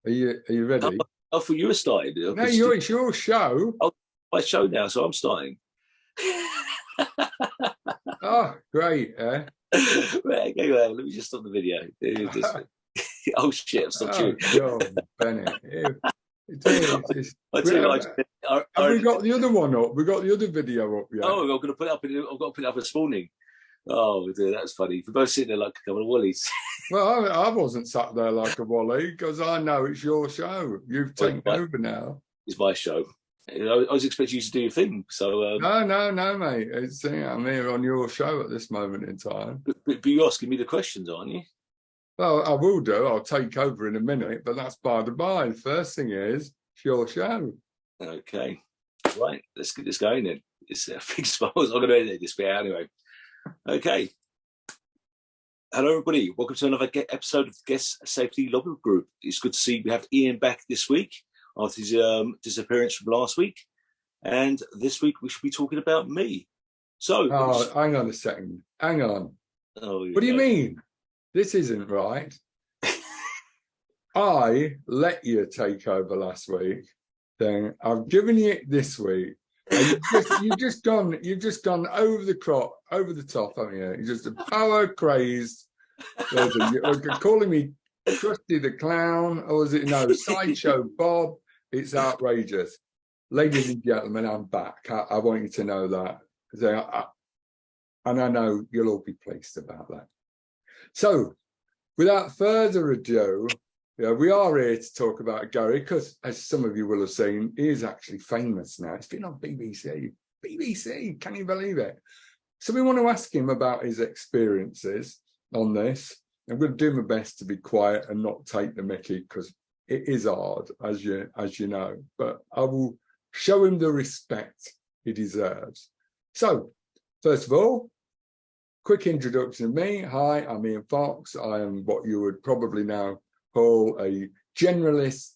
Are you Oh, ready? I thought you were starting. No, Because it's your show. oh, my show now, so I'm starting. Oh, great. Eh? Right, okay, well, let me just stop the video. Oh shit! I've stopped Oh, you. John Bennett. I tell you what, Have we got the other one up? We got the other video up yet? oh, I'm going to put it up. I've got to put it up this morning. Oh, dear, that's funny. We're both sitting there like a couple of wallies. Well, I wasn't sat there like a wally because I know it's your show. You've taken over now. It's my show. I was expecting you to do your thing. So No, mate. I'm here on your show at this moment in time. but you're asking me the questions, aren't you? Well, I will do. I'll take over in a minute, but that's by the by. The first thing is, it's your show. Okay. Right. Let's get this going then. It's a big smiles. I'm going to edit this bit out anyway. Okay. Hello, everybody. Welcome to another episode of the Guest Safety Lobby Group. It's good to see we have Ian back this week after his disappearance from last week. And this week we should be talking about me. So, hang on a second. Hang on. Oh, what do you mean? This isn't right. I let you take over last week. Then I've given you it this week. And you've just gone over the top, haven't you? You're just a power crazed. You're calling me Krusty the Clown, or is it Sideshow Bob? It's outrageous. Ladies and gentlemen, I'm back. I want you to know that. And I know you'll all be pleased about that. So, without further ado, we are here to talk about Gary because, as some of you will have seen, he is actually famous now. It's been on BBC. BBC, can you believe it? So we want to ask him about his experiences on this. I'm going to do my best to be quiet and not take the mickey because it is hard, as you know. But I will show him the respect he deserves. So, first of all, quick introduction of me. Hi, I'm Ian Fox. I am what you would probably now call a generalist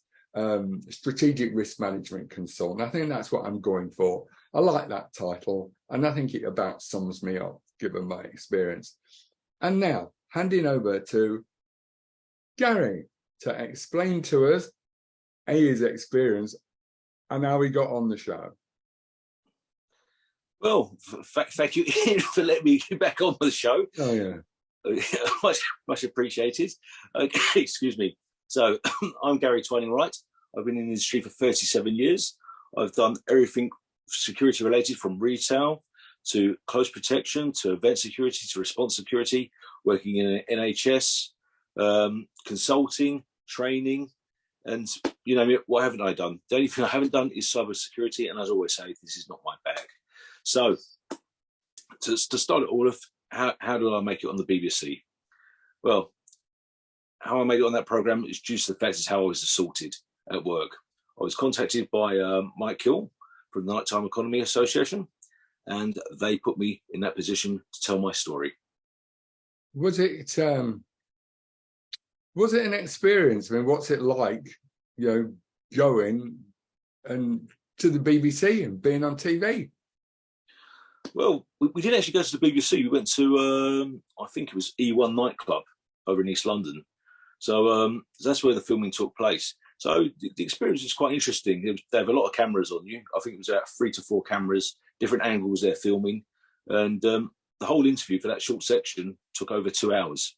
strategic risk management consultant. I think that's what I'm going for. I like that title, and I think it about sums me up, given my experience. And now, handing over to Gary to explain to us his experience and how he got on the show. Well, thank you, Ian, for letting me get back on the show. Oh, yeah. much appreciated. Okay, excuse me. So, I'm Gary Twining-Wright. I've been in the industry for 37 years. I've done everything security related, from retail to close protection to event security to response security, working in NHS, consulting, training, and you know, what haven't I done? The only thing I haven't done is cyber security, and as I always say, this is not my bag. So, to start it all off, how did I make it on the BBC? Well, how I made it on that programme is due to the fact is how I was assaulted at work. I was contacted by Mike Hill from the Nighttime Economy Association, and they put me in that position to tell my story. Was it an experience? I mean, what's it like, going and to the BBC and being on TV? Well, we didn't actually go to the BBC. We went to, I think it was E1 nightclub over in East London. So that's where the filming took place. So the experience was quite interesting. They have a lot of cameras on you. I think it was about 3 to 4 cameras, different angles they're filming. And the whole interview for that short section took over 2 hours.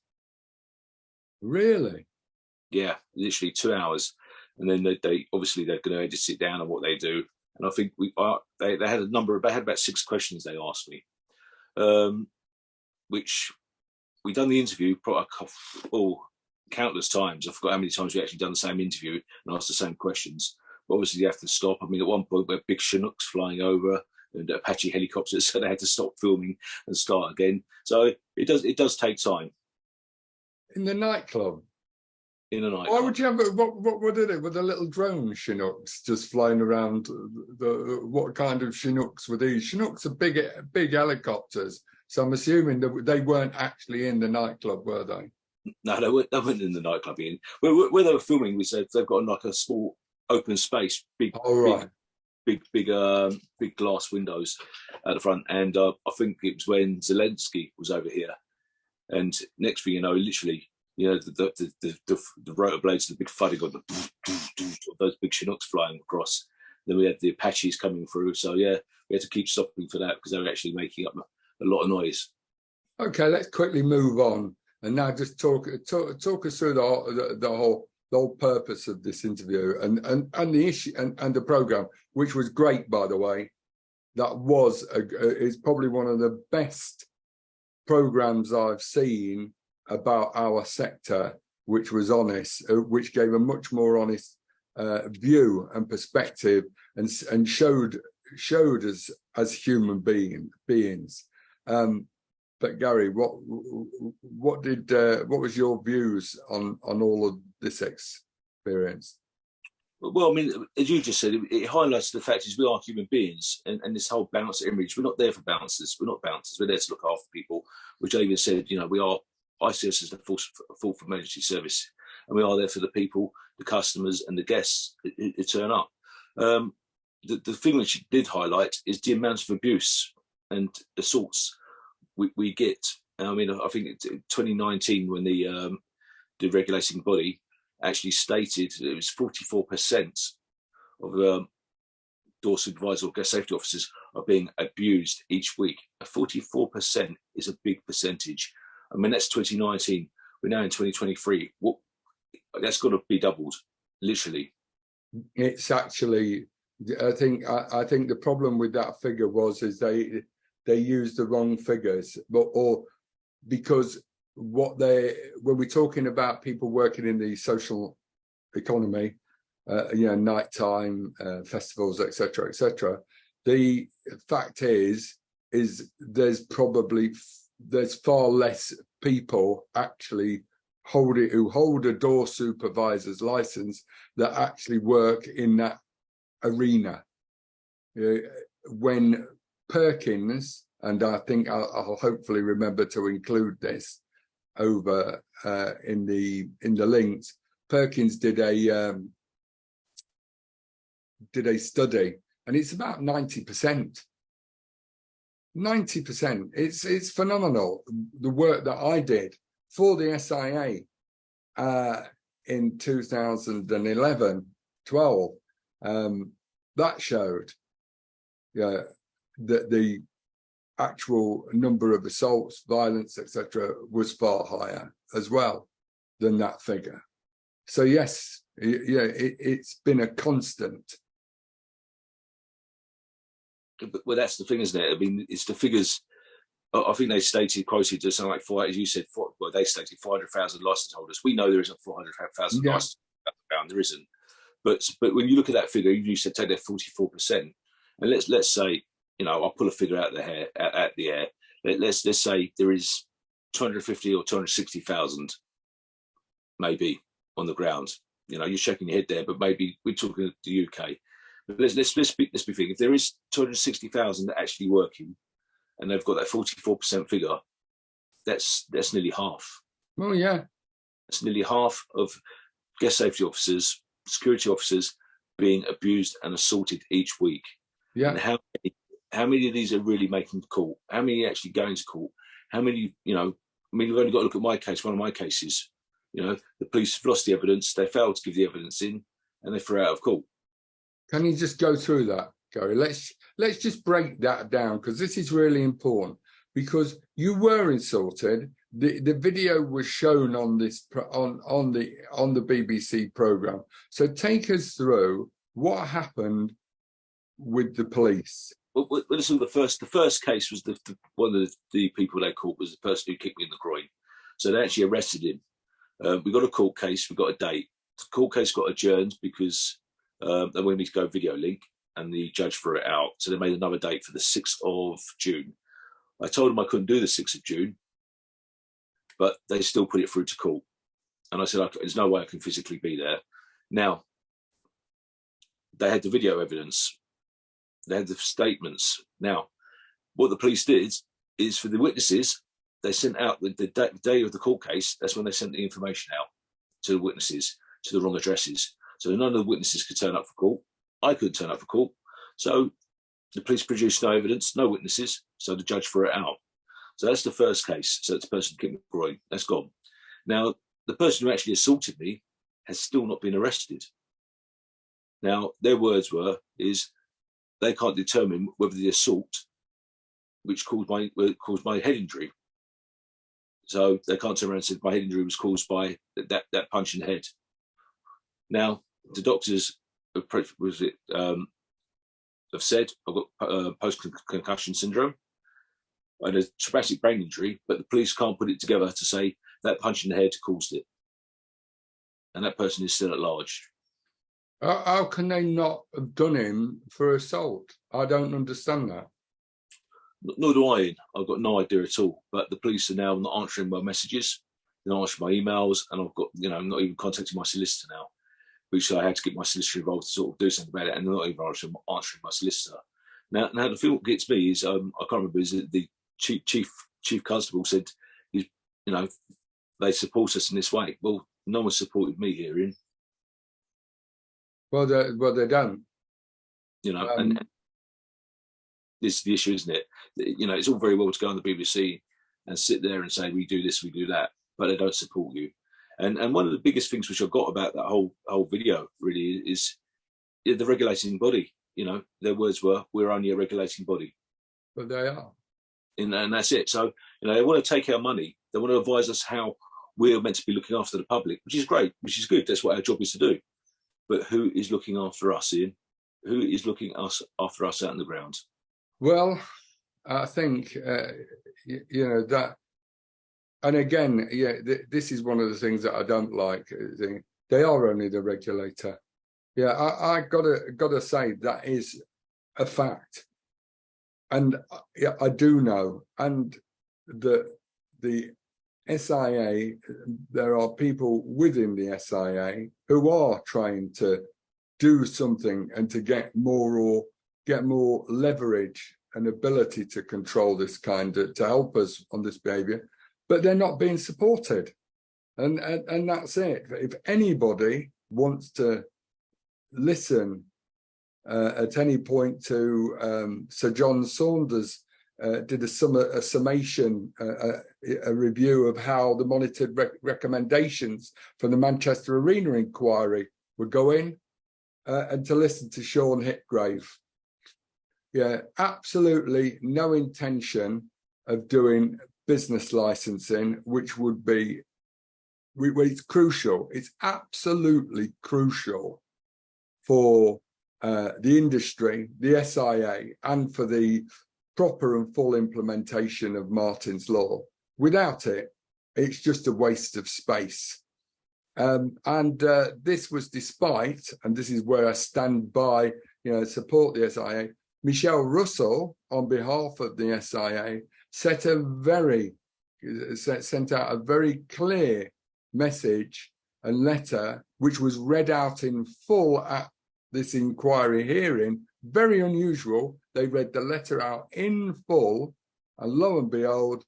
Really? Yeah, literally 2 hours. And then they obviously they're going to edit it down on what they do. And I think they had they had about 6 questions they asked me, which we done the interview countless times. I forgot how many times we actually done the same interview and asked the same questions. But obviously you have to stop. I mean, at one point we had big Chinooks flying over and Apache helicopters, so they had to stop filming and start again. So it does take time. In the nightclub? In a nightclub. Why would you have what did it with a little drone Chinooks just flying around? What kind of Chinooks were these? Chinooks are big helicopters. So I'm assuming that they weren't actually in the nightclub, were they? No, they weren't in the nightclub, Ian. Where they were filming, we said they've got like a small open space, big glass windows at the front. And I think it was when Zelensky was over here. And next thing you know, literally you know, the rotor blades, the big thudding on those big Chinooks flying across. Then we had the Apaches coming through. So yeah, we had to keep stopping for that because they were actually making up a lot of noise. Okay, let's quickly move on and now just talk us through the whole purpose of this interview and the issue and the program, which was great, by the way. That is probably one of the best programs I've seen about our sector, which was honest, which gave a much more honest view and perspective, and showed us as human beings. But Gary, what was your views on all of this experience? Well, I mean, as you just said, it highlights the fact is we are human beings, and this whole bouncer image. We're not there for bouncers. We're not bouncers. We're there to look after people. Which I even said, you know, I see us as the force for emergency service, and we are there for the people, the customers, and the guests who turn up. The thing which it did highlight is the amount of abuse and assaults we get. I mean, I think it's 2019 when the regulating body actually stated it was 44% of door supervisors or guest safety officers are being abused each week. 44% is a big percentage. I mean, that's 2019. We're now in 2023. That's got to be doubled, literally. It's actually, I think the problem with that figure is they used the wrong figures, or because when we're talking about people working in the social economy, you know, nighttime festivals, etc., the fact is there's far less people actually who hold a door supervisor's license that actually work in that arena. When Perkins, and I think I'll hopefully remember to include this over in the links, Perkins did a study, and it's about 90%. 90%. It's phenomenal, the work that I did for the SIA in 2011, 12. That showed that the actual number of assaults, violence, etc., was far higher as well than that figure. So yes, yeah, it's been a constant. Well, that's the thing, isn't it? I mean, it's the figures. I think they quoted to something like as you said, they stated 400,000 license holders. We know there isn't 400,000 license holders. There isn't. But when you look at that figure, you said take that 44%, and let's say, you know, I'll pull a figure out the air. Let's say there is 250 or 260,000, maybe, on the ground. You know, you're shaking your head there, but maybe we're talking the UK. But let's be thinking, if there is 260,000 actually working, and they've got that 44% figure, that's nearly half. Oh yeah, that's nearly half of guest safety officers, security officers being abused and assaulted each week. Yeah. And how many of these are really making court? How many are actually going to court? How many, you know, I mean, you've only got to look at my case, one of my cases. You know, the police have lost the evidence, they failed to give the evidence in, and they threw out of court. Can you just go through that, Gary? Let's just break that down, because this is really important, because you were insulted. The video was shown on this on the BBC program. So take us through what happened with the police. Well, listen, the first case was one of the people they caught was the person who kicked me in the groin. So they actually arrested him. We got a court case, we got a date. The court case got adjourned because they wanted me to go video link, and the judge threw it out. So they made another date for the 6th of June. I told them I couldn't do the 6th of June, but they still put it through to court. And I said, there's no way I can physically be there. Now, they had the video evidence. They had the statements. Now, what the police did is, for the witnesses, they sent out the day of the court case. That's when they sent the information out to the witnesses, to the wrong addresses. So none of the witnesses could turn up for court. I couldn't turn up for court. So the police produced no evidence, no witnesses. So the judge threw it out. So that's the first case. So it's the person kicked me in the groin. That's gone. Now, the person who actually assaulted me has still not been arrested. Now, their words is they can't determine whether the assault, which caused my head injury. So they can't turn around and say my head injury was caused by that punch in the head. Now, the doctors have said I've got post-concussion syndrome and a traumatic brain injury, but the police can't put it together to say that punch in the head caused it. And that person is still at large. How can they not have done him for assault? I don't understand that. Nor do I. I've got no idea at all. But the police are now not answering my messages, they're not answering my emails, and I've got, I'm not even contacting my solicitor now, which I had to get my solicitor involved to sort of do something about it, and they're not even answering my solicitor. Now the thing that gets me is I can't remember, is that the chief constable said, they support us in this way. Well, no one supported me herein. Well, they don't. And this is the issue, isn't it? It's all very well to go on the BBC and sit there and say we do this, we do that, but they don't support you. And one of the biggest things which I got about that whole video really is the regulating body. Their words were, "We're only a regulating body." But they are. And that's it. So they want to take our money. They want to advise us how we're meant to be looking after the public, which is great, which is good. That's what our job is to do. But who is looking after us, Ian? Who is looking after us out on the ground? Well, I think, that, and again, this is one of the things that I don't like. They are only the regulator. Yeah, I gotta say that is a fact. And I do know, and the SIA, there are people within the SIA who are trying to do something and to get more leverage and ability to control this to help us on this behavior, but they're not being supported. And that's it. If anybody wants to listen at any point to Sir John Saunders did a summation, a review of how the monitored recommendations from the Manchester Arena inquiry were going, and to listen to Sean Hitgrave. Yeah, absolutely no intention of doing business licensing, which would be, it's crucial. It's absolutely crucial for the industry, the SIA, and for the proper and full implementation of Martin's Law. Without it, it's just a waste of space. This was despite, and this is where I stand by, support the SIA, Michelle Russell, on behalf of the SIA, sent out a very clear message and letter, which was read out in full at this inquiry hearing. Very unusual. They read the letter out in full, and lo and behold,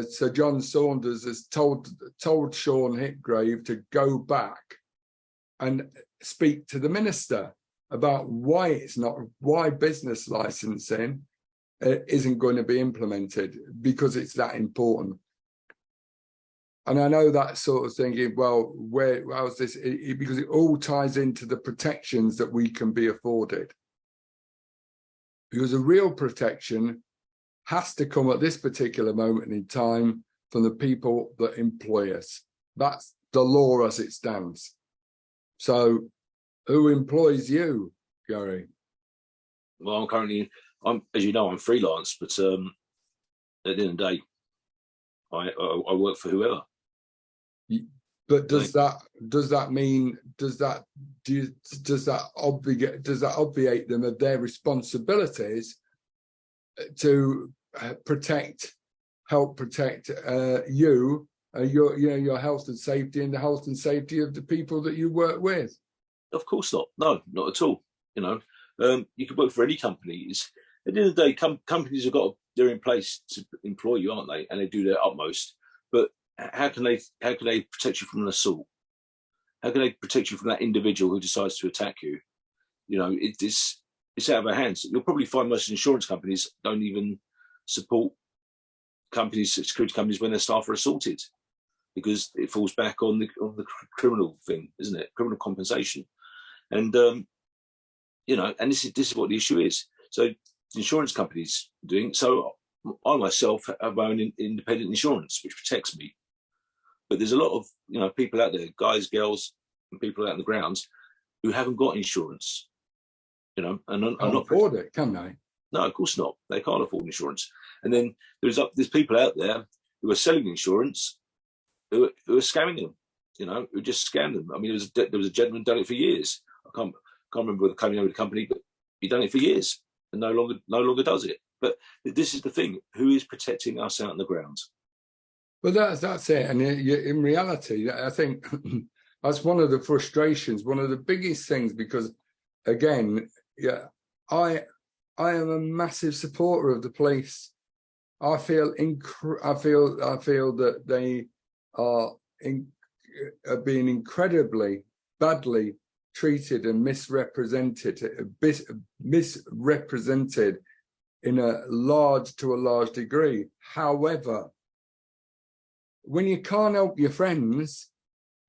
Sir John Saunders has told Sean Hitgrave to go back and speak to the minister about why business licensing isn't going to be implemented, because it's that important. And I know that sort of thinking, well, how's this? Because it all ties into the protections that we can be afforded. Because a real protection has to come at this particular moment in time from the people that employ us. That's the law as it stands. So who employs you, Gary? Well, I'm as you know, I'm freelance, but at the end of the day, I work for whoever. But does that obviate them of their responsibilities to help protect you, your health and safety, and the health and safety of the people that you work with? Of course not. No, not at all. You can work for any companies. At the end of the day, companies they're in place to employ you, aren't they? And they do their utmost. But how can they protect you from an assault? How can they protect you from that individual who decides to attack you? It's out of our hands. You'll probably find most insurance companies don't even support security companies when their staff are assaulted. because it falls back on the criminal thing, isn't it? Criminal compensation, and and this is what the issue is. So insurance companies doing so. I myself have my own independent insurance, which protects me. But there's a lot of people out there, guys, girls, and people out on the grounds who haven't got insurance. And can't afford it, can they? No, of course not. They can't afford insurance. And then there's people out there who are selling insurance who are scamming them. Who just scam them. I mean, there was a gentleman done it for years. I can't remember the name of the company, but he done it for years and no longer does it. But this is the thing: who is protecting us out on the grounds? Well, that's it. And in reality, I think that's one of the frustrations, one of the biggest things, because again, I am a massive supporter of the police. I feel that they are being incredibly badly treated and misrepresented in a large degree. However, when you can't help your friends,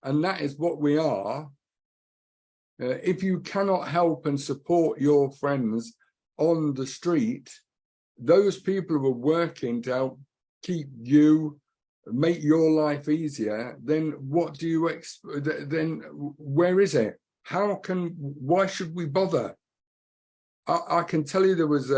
and that is what we are, if you cannot help and support your friends on the street, those people who are working to help keep you, make your life easier, then what do you then where is it? Why should we bother? I can tell you there was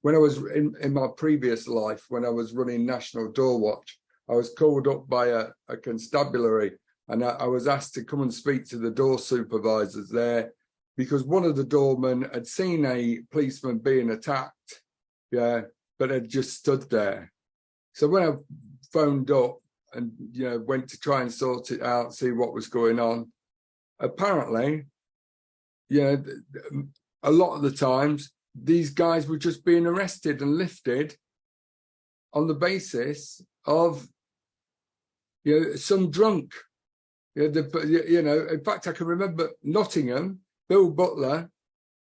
when I was in my previous life, when I was running National Door Watch, I was called up by a constabulary, and I was asked to come and speak to the door supervisors there, because one of the doormen had seen a policeman being attacked, but had just stood there. So when I phoned up and went to try and sort it out, see what was going on, apparently, a lot of the times these guys were just being arrested and lifted on the basis of some drunk. In fact, I can remember Nottingham, Bill Butler,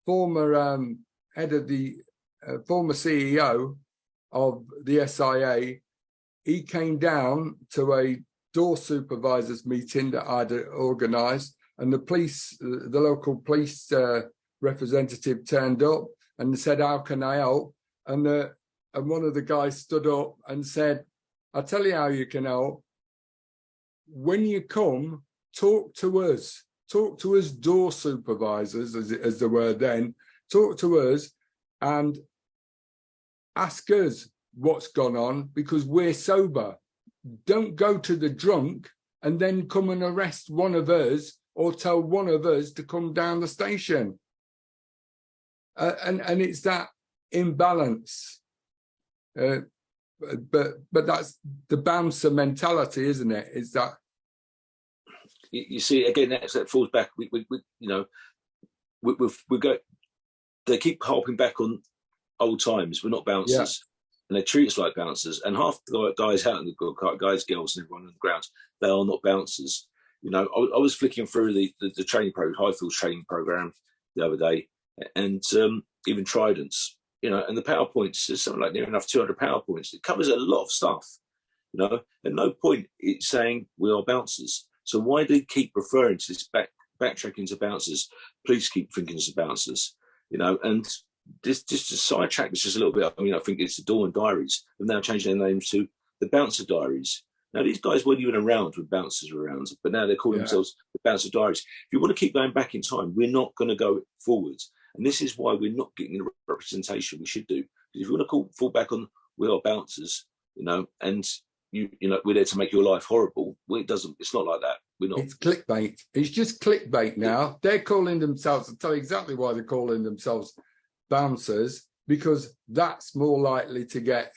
former head of the former CEO of the SIA, he came down to a door supervisors meeting that I'd organised, and the local police representative turned up and said, "How can I help?" And one of the guys stood up and said, "I'll tell you how you can help. When you come, talk to us door supervisors," as the word then, talk to us and ask us what's gone on, because we're sober. Don't go to the drunk and then come and arrest one of us or tell one of us to come down the station. And it's that imbalance. But that's the bouncer mentality, isn't it? It's that. You see, again, that falls back. We go. They keep harping back on old times. We're not bouncers, and they treat us like bouncers. And half the guys out in the guys, girls, and everyone on the ground, they are not bouncers. I was flicking through the training Highfield training program the other day, and even Tridents, and the PowerPoints is something like near enough 200 PowerPoints. It covers a lot of stuff, At no point it's saying we are bouncers. So why do they keep referring to this backtracking to bouncers? Police keep thinking it's bouncers, and this just to sidetrack this just a little bit. I mean, I think it's the Dawn Diaries. They've now changed their names to the Bouncer Diaries. Now, these guys weren't even around when bouncers were around, but now they're calling themselves the Bouncer Diaries. If you want to keep going back in time, we're not going to go forwards. And this is why we're not getting the representation we should do. Because if you want to fall back on we are bouncers, and we're there to make your life horrible. Well, it's not like that. We're not. It's clickbait. It's just clickbait now. They're calling themselves, I'll tell you exactly why they're calling themselves bouncers, because that's more likely to get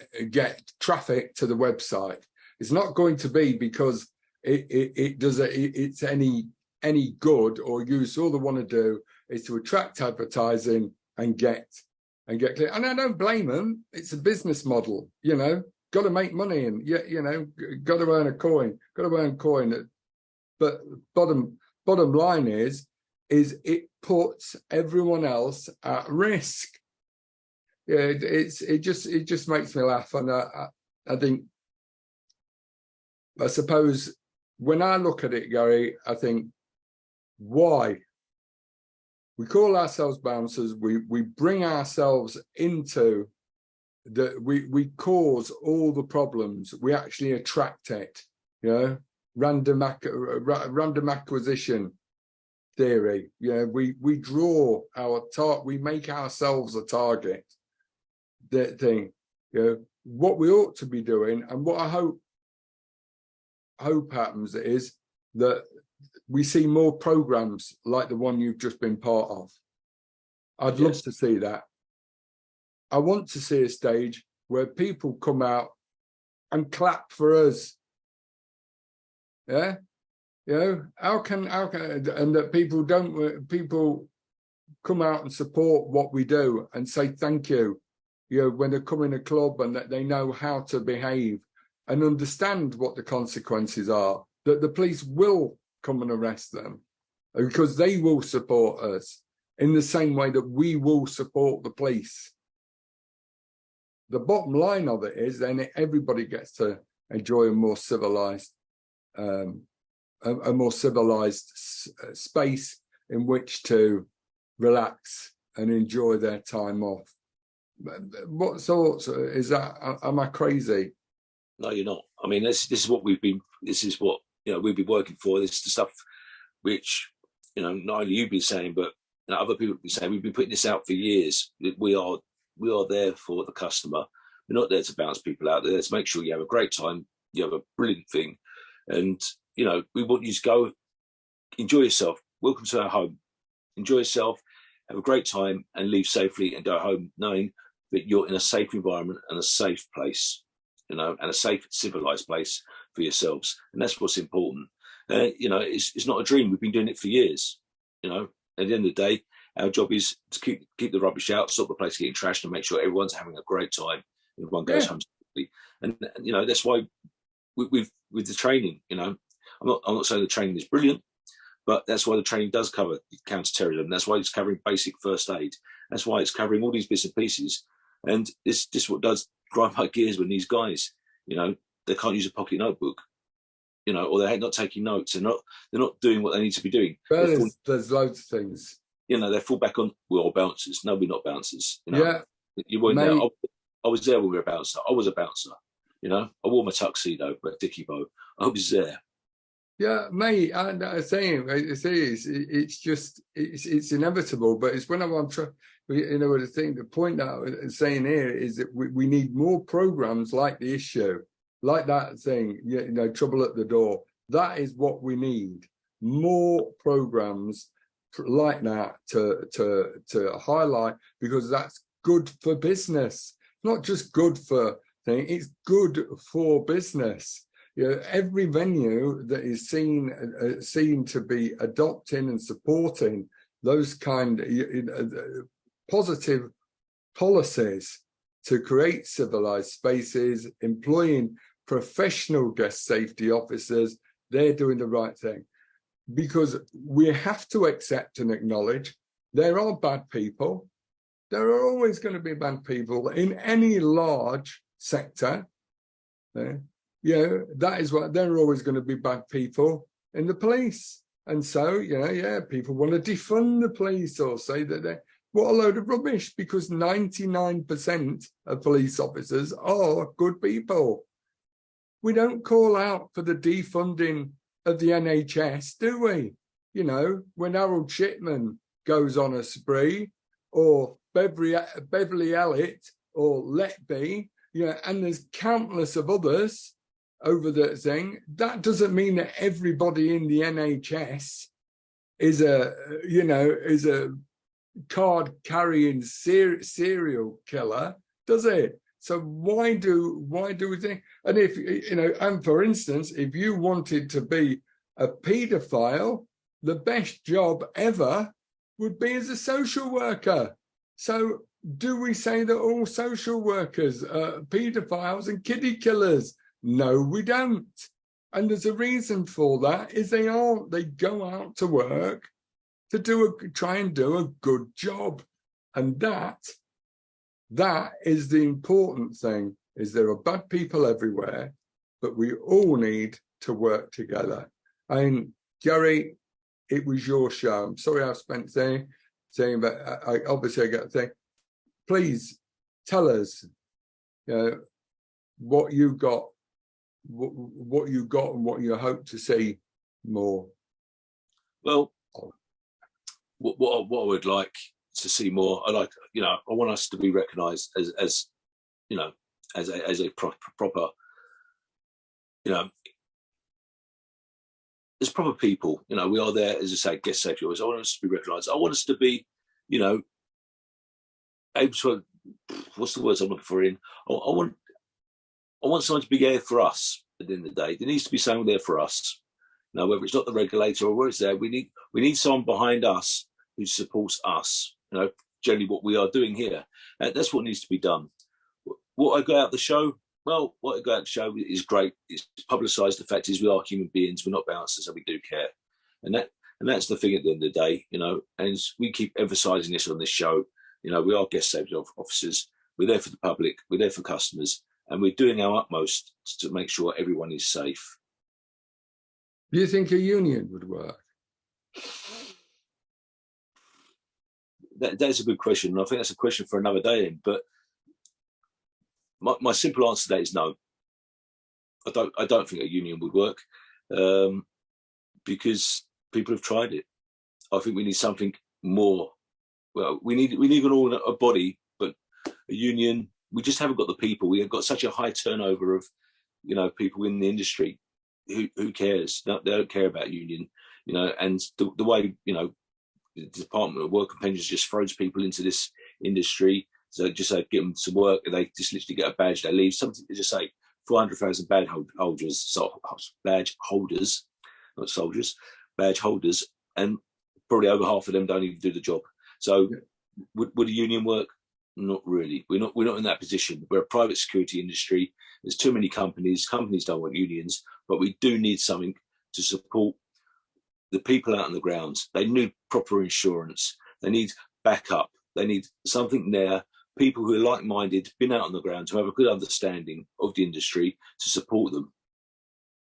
traffic to the website. It's not going to be because it's any good or use. All they want to do is to attract advertising and get click. And I don't blame them. It's a business model, got to make money and got to earn a coin, But bottom line is it puts everyone else at risk. It just makes me laugh, and I think I suppose when I look at it, Gary, I think, why? We call ourselves bouncers. We bring ourselves into we cause all the problems. We actually attract it. Random acquisition theory. We draw our target. We make ourselves a target. That thing. What we ought to be doing, and what I hope happens is that we see more programs like the one you've just been part of. I'd love to see that. I want to see a stage where people come out and clap for us. Yeah, how can and that people come out and support what we do and say thank you. When they come in a club and that they know how to behave and understand what the consequences are, that the police will come and arrest them because they will support us in the same way that we will support the police. The bottom line of it is then everybody gets to enjoy a more civilized space in which to relax and enjoy their time off. What thoughts is that? Am I crazy? No, you're not. I mean, this is what we've been working for. This is the stuff which, not only you've been saying, but other people have been saying. We've been putting this out for years. We are there for the customer. We're not there to bounce people out. We're there to make sure you have a great time. You have a brilliant thing. And, we want you to go enjoy yourself. Welcome to our home. Enjoy yourself, have a great time and leave safely and go home knowing that you're in a safe environment and a safe place, and a safe, civilized place for yourselves. And that's what's important. It's not a dream. We've been doing it for years. At the end of the day, our job is to keep the rubbish out, stop the place getting trashed, and make sure everyone's having a great time. Everyone goes home safely. And that's why with the training, I'm not saying the training is brilliant, but that's why the training does cover counter-terrorism. That's why it's covering basic first aid. That's why it's covering all these bits and pieces. And this what does grind my gears when these guys, they can't use a pocket notebook, or they're not taking notes. They're not doing what they need to be doing. There's loads of things. They fall back on, we're all bouncers. No, we're not bouncers. Yeah. You weren't there. I was there when we were a bouncer. I was a bouncer. I wore my tuxedo, but Dickie Bow. I was there. Yeah, mate. And I'm saying it's inevitable. But it's when I'm trying. The point that I'm saying here is that we need more programs like the issue, like that thing. Trouble at the door. That is what we need. More programs like that to highlight, because that's good for business. Not just good for things. It's good for business. Every venue that is seen to be adopting and supporting those kind of positive policies to create civilized spaces, employing professional guest safety officers, they're doing the right thing. Because we have to accept and acknowledge there are bad people. There are always going to be bad people in any large sector. That is what there are always going to be bad people in the police. And so, people want to defund the police or say that what a load of rubbish, because 99% of police officers are good people. We don't call out for the defunding of the NHS, do we? When Harold Shipman goes on a spree, or Beverly Elliott or Letby, and there's countless of others over the thing. That doesn't mean that everybody in the NHS is a card carrying serial killer, does it? So why do we think? And if and for instance, if you wanted to be a paedophile, the best job ever would be as a social worker. So do we say that all social workers are paedophiles and kiddie killers? No, we don't. And there's a reason for that, is they go out to work to try and do a good job. And that is the important thing, is there are bad people everywhere. but we all need to work together. And Gary, it was your show. I'm sorry I spent saying, but I obviously got to say, please tell us what you got, what you got, and what you hope to see more. Well, what I would like to see more, I want us to be recognised as a proper, as proper people. We are there, as I say, guest safety officers. I want us to be recognised. I want us to be, able to, what's the words I'm looking for in? I want someone to be there for us at the end of the day. There needs to be someone there for us. Now, whether it's not the regulator or where it's there, we need someone behind us who supports us. Generally what we are doing here. That's what needs to be done. What I got out the show, well, what I got out the show is great. It's publicised. The fact is, we are human beings. We're not bouncers, so we do care. And that's the thing at the end of the day. And we keep emphasising this on this show. We are guest safety officers. We're there for the public. We're there for customers, and we're doing our utmost to make sure everyone is safe. Do you think a union would work? That's a good question, and I think that's a question for another day. But my simple answer to that is no. I don't think a union would work, because people have tried it. I think we need something more. Well, we need a body, but a union. We just haven't got the people. We have got such a high turnover of, people in the industry. Who cares? No, they don't care about union. And the way the Department of Work and Pensions just throws people into this industry. So just get them to work, and they just literally get a badge. They leave. Something to just say 400,000 badge holders, not soldiers, badge holders, and probably over half of them don't even do the job. So would a union work? Not really. We're not in that position. We're a private security industry. There's too many companies. Companies don't want unions, but we do need something to support the people out on the ground. They need proper insurance. They need backup. They need something there. People who are like-minded, been out on the ground, to have a good understanding of the industry to support them.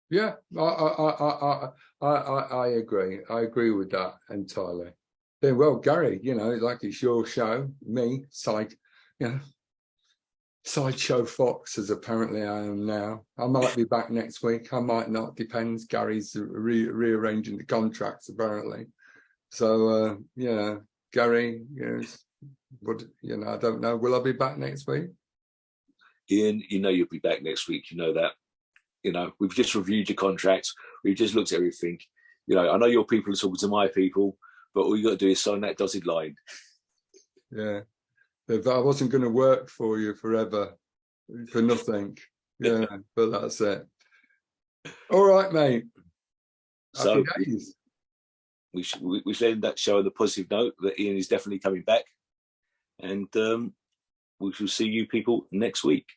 Yeah, I agree. I agree with that entirely. Then, well, Gary, like it's your show. Me, Sideshow Fox, as apparently I am now. I might be back next week. I might not. Depends. Gary's rearranging the contracts apparently. So Gary, I don't know. Will I be back next week? Ian, you'll be back next week. You know that. We've just reviewed your contracts. We've just looked at everything. I know your people are talking to my people, but all you got to do is sign that dotted line. Yeah. If I wasn't going to work for you forever, for nothing. Yeah, but that's it. All right, mate. So we should end that show on the positive note that Ian is definitely coming back. And we shall see you people next week.